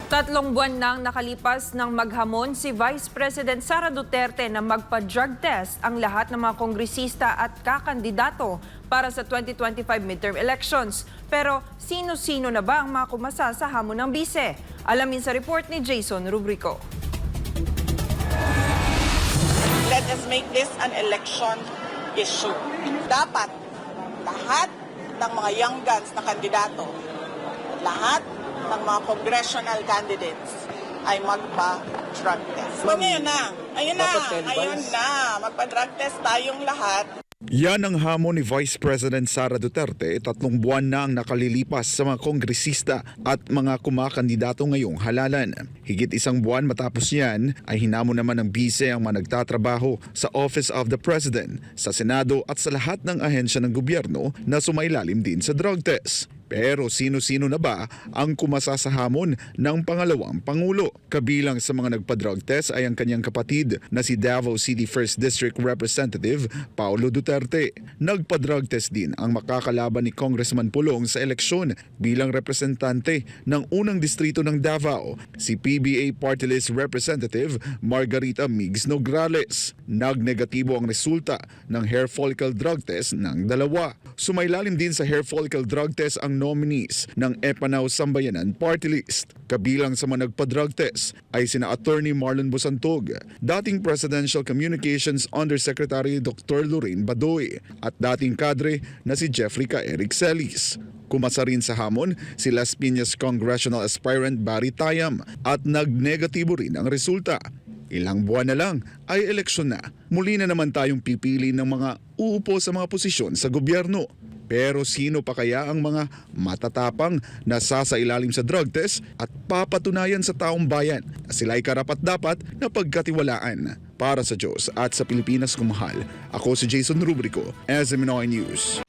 Tatlong buwan nang nakalipas ng maghamon si Vice President Sara Duterte na magpa-drug test ang lahat ng mga kongresista at kakandidato para sa 2025 midterm elections. Pero sino-sino na ba ang mga kumasa sa hamon ng bise? Alamin sa report ni Jason Rubrico. Let us make this an election issue. Dapat lahat ng mga young guns na kandidato, lahat ng mga congressional candidates ay magpa-drug test. So ngayon na, ayun na, magpa-drug test tayong lahat. Yan ang hamon ni Vice President Sara Duterte 3 buwan na ang nakalilipas sa mga kongresista at mga kumakandidato ngayong halalan. Higit 1 buwan matapos yan ay hinamon naman ng bise ang mga nagtatrabaho sa Office of the President, sa Senado at sa lahat ng ahensya ng gobyerno na sumailalim din sa drug test. Pero sino-sino na ba ang kumasa sa hamon ng pangalawang Pangulo? Kabilang sa mga nagpa-drug test ay ang kanyang kapatid na si Davao City 1st District Representative Paulo Duterte. Nagpa-drug test din ang makakalaban ni Congressman Pulong sa eleksyon bilang representante ng unang distrito ng Davao, si PBA Party List Representative Margarita Migs Nograles. Nagnegatibo ang resulta ng hair follicle drug test ng dalawa. Sumailalim din sa hair follicle drug test ang nominees ng Epanao Sambayanan Party List. Kabilang sa mga nagpa-drug test ay sina Attorney Marlon Bosantog, dating Presidential Communications Undersecretary Dr. Lorraine Badoy at dating kadre na si Jeffrey K. Eric Celis. Kumasa rin sa hamon si Las Piñas Congressional Aspirant Barry Tayam at nagnegatibo rin ang resulta. Ilang buwan na lang ay eleksyon na. Muli na naman tayong pipili ng mga uupo sa mga posisyon sa gobyerno. Pero sino pa kaya ang mga matatapang na sasailalim sa drug test at papatunayan sa taong bayan na sila'y karapat-dapat na pagkatiwalaan? Para sa Diyos at sa Pilipinas kumahal, ako si Jason Rubrico, SMNI News.